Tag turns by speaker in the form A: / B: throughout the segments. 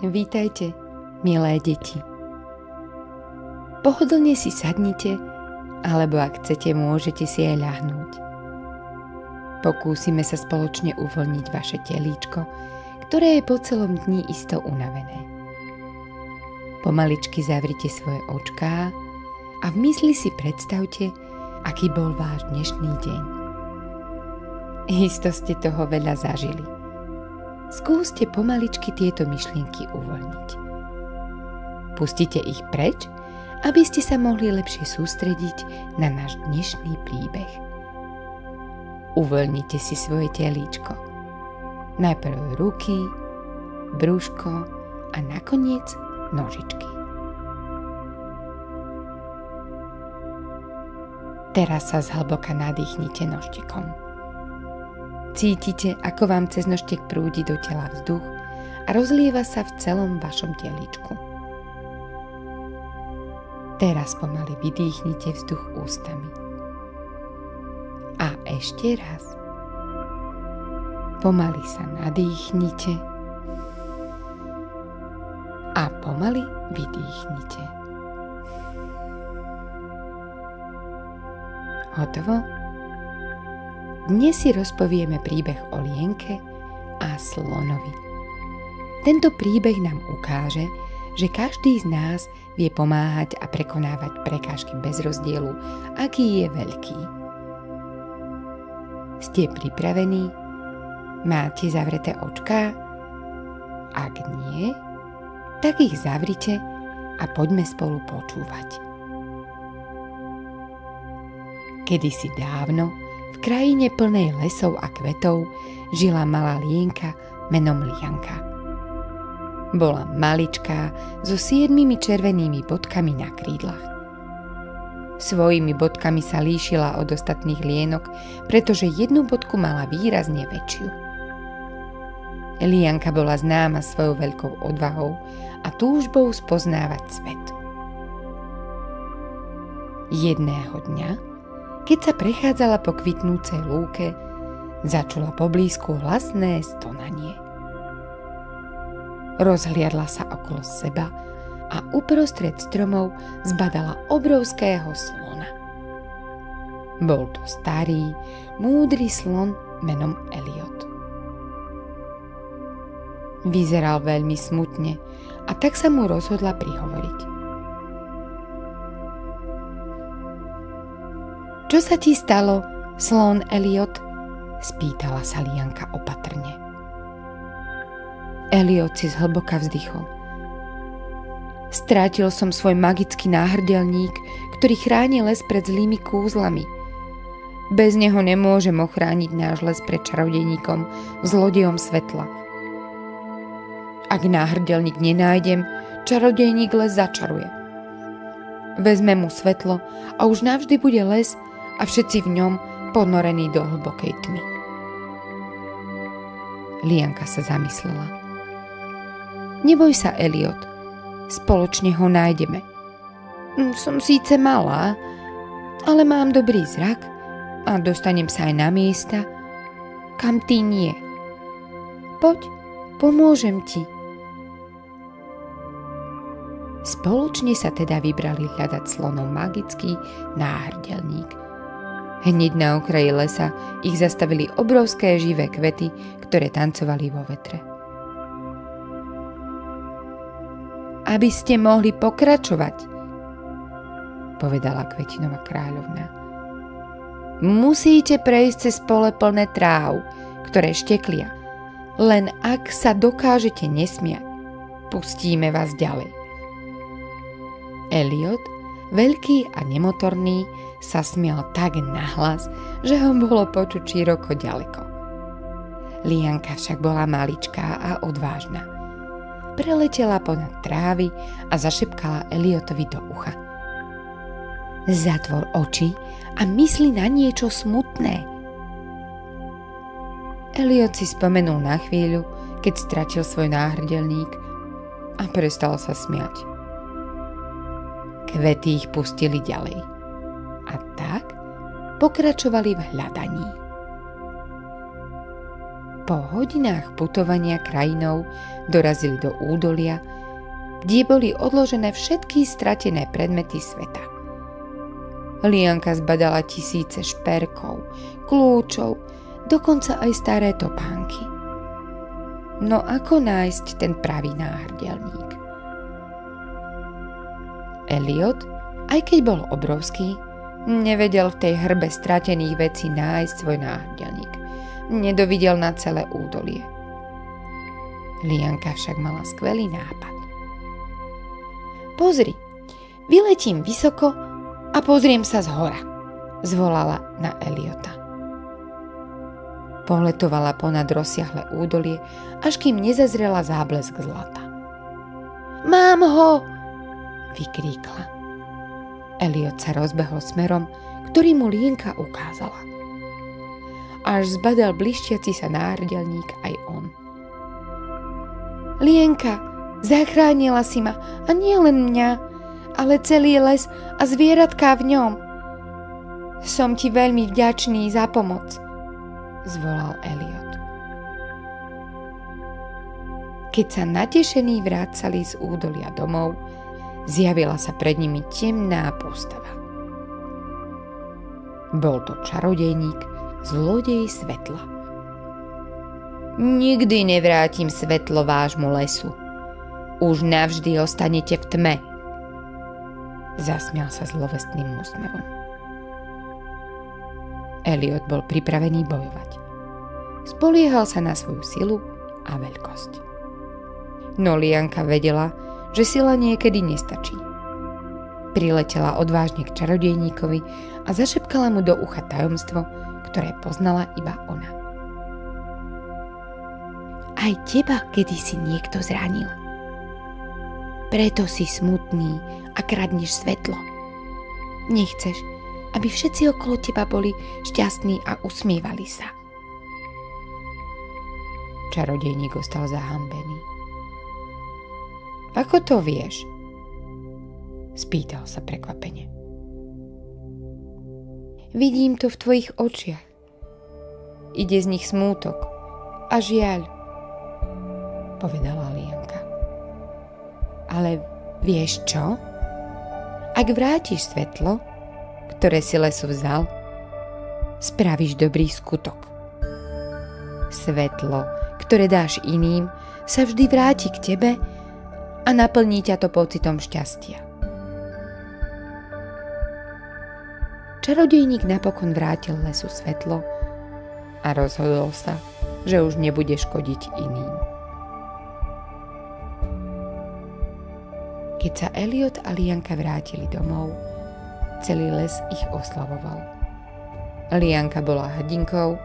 A: Vítajte, milé deti. Pohodlne si sadnite, alebo ak chcete, môžete si aj ľahnúť. Pokúsime sa spoločne uvoľniť vaše telíčko, ktoré je po celom dni isto unavené. Pomaličky zavrite svoje očká a v mysli si predstavte, aký bol váš dnešný deň. Isto ste toho veľa zažili. Skúste pomaličky tieto myšlienky uvoľniť. Pustite ich preč, aby ste sa mohli lepšie sústrediť na náš dnešný príbeh. Uvoľnite si svoje telíčko. Najprv ruky, brúško a nakoniec nožičky. Teraz sa zhlboka nadýchnite nožtekom. Cítite, ako vám cez nožtek prúdi do tela vzduch a rozlieva sa v celom vašom telíčku. Teraz pomaly vydýchnite vzduch ústami. A ešte raz. Pomaly sa nadýchnite a pomaly vydýchnite. Hotovo? Dnes si rozpovieme príbeh o lienke a slonovi. Tento príbeh nám ukáže, že každý z nás vie pomáhať a prekonávať prekážky bez rozdielu, aký je veľký. Ste pripravení? Máte zavreté očká? Ak nie, tak ich zavrite a poďme spolu počúvať. Kedysi dávno v krajine plnej lesov a kvetov žila malá lienka menom Lianka. Bola maličká so 7 červenými bodkami na krídlach. Svojimi bodkami sa líšila od ostatných lienok, pretože jednu bodku mala výrazne väčšiu. Lianka bola známa svojou veľkou odvahou a túžbou spoznávať svet. Jedného dňa, keď sa prechádzala po kvitnúcej lúke, začula poblízku hlasné stonanie. Rozhliadla sa okolo seba a uprostred stromov zbadala obrovského slona. Bol to starý, múdry slon menom Eliot. Vyzeral veľmi smutne a tak sa mu rozhodla prihovoriť. Čo sa ti stalo, slon Eliot? Spýtala sa Lianka opatrne. Eliot si zhlboka vzdychol. Strátil som svoj magický náhrdelník, ktorý chráni les pred zlými kúzlami. Bez neho nemôžem ochrániť náš les pred čarodejníkom, zlodejom svetla. Ak náhrdelník nenájdem, čarodejník les začaruje. Vezme mu svetlo a už navždy bude les a všetci v ňom ponorení do hlbokej tmy. Lianka sa zamyslela. Neboj sa, Eliot, spoločne ho nájdeme. Som síce malá, ale mám dobrý zrak a dostanem sa aj na miesta, kam ty nie. Poď, pomôžem ti. Spoločne sa teda vybrali hľadať slonov magický náhrdelník. Hneď na okraji lesa ich zastavili obrovské živé kvety, ktoré tancovali vo vetre. Aby ste mohli pokračovať, povedala kvetinová kráľovná. Musíte prejsť cez pole plné tráv, ktoré šteklia. Len ak sa dokážete nesmiať, pustíme vás ďalej. Eliot, veľký a nemotorný, sa smial tak nahlas, že ho bolo počuť široko ďaleko. Lianka však bola maličká a odvážna. Preletela ponad trávy a zašepkala Eliotovi do ucha. Zatvor oči a mysli na niečo smutné. Eliot si spomenul na chvíľu, keď stratil svoj náhrdelník a prestal sa smiať. Kvety ich pustili ďalej. A tak pokračovali v hľadaní. Po hodinách putovania krajinou dorazili do údolia, kde boli odložené všetky stratené predmety sveta. Lianka zbadala tisíce šperkov, kľúčov, dokonca aj staré topánky. No ako nájsť ten pravý náhrdelník? Elliot, aj keď bol obrovský, nevedel v tej hrbe stratených vecí nájsť svoj náhrdelník. Nedovidel na celé údolie. Lianka však mala skvelý nápad. Pozri, vyletím vysoko a pozriem sa zhora, zvolala na Elliota. Poletovala ponad rozsiahle údolie, až kým nezazrela záblesk zlata. Mám ho! Vykríkla. Elliot sa rozbehol smerom, ktorý mu Lienka ukázala. Až zbadal blišťaci sa náhrdelník aj on. Lienka, zachránila si ma a nie len mňa, ale celý les a zvieratká v ňom. Som ti veľmi vďačný za pomoc, zvolal Elliot. Keď sa natešení vracali z údolia domov, zjavila sa pred nimi temná postava. Bol to čarodejník, zlodej svetla. Nikdy nevrátim svetlo vášmu lesu. Už navždy ostanete v tme. Zasmial sa zlovestným úsmevom. Elliot bol pripravený bojovať. Spoliehal sa na svoju silu a veľkosť. No Lianka vedela, že sila niekedy nestačí. Priletela odvážne k čarodejníkovi a zašepkala mu do ucha tajomstvo, ktoré poznala iba ona. Aj teba kedysi niekto zranil. Preto si smutný a kradneš svetlo. Nechceš, aby všetci okolo teba boli šťastní a usmievali sa. Čarodejník ostal zahanbený. Ako to vieš? Spýtal sa prekvapene. Vidím to v tvojich očiach. Ide z nich smútok a žiaľ, povedala Lianka. Ale vieš čo? Ak vrátiš svetlo, ktoré si lesu vzal, spravíš dobrý skutok. Svetlo, ktoré dáš iným, sa vždy vráti k tebe a naplní ťa to pocitom šťastia. Čarodejník napokon vrátil lesu svetlo a rozhodol sa, že už nebude škodiť iným. Keď sa Elliot a Lianka vrátili domov, celý les ich oslavoval. Lianka bola hrdinkou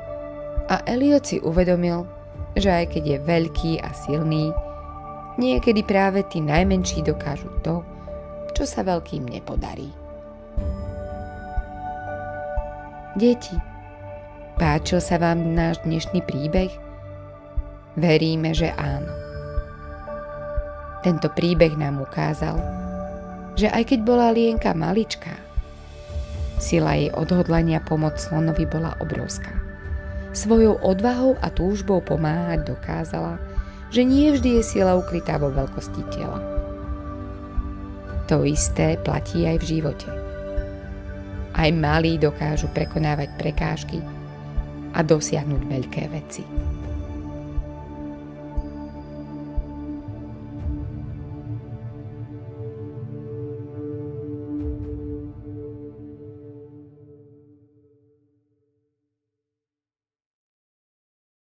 A: a Elliot si uvedomil, že aj keď je veľký a silný, niekedy práve tí najmenší dokážu to, čo sa veľkým nepodarí. Deti, páčil sa vám náš dnešný príbeh? Veríme, že áno. Tento príbeh nám ukázal, že aj keď bola Lienka maličká, sila jej odhodlania pomôcť slonovi bola obrovská. Svojou odvahou a túžbou pomáhať dokázala, že nie vždy je sila ukrytá vo veľkosti tela. To isté platí aj v živote. Aj malí dokážu prekonávať prekážky a dosiahnuť veľké veci.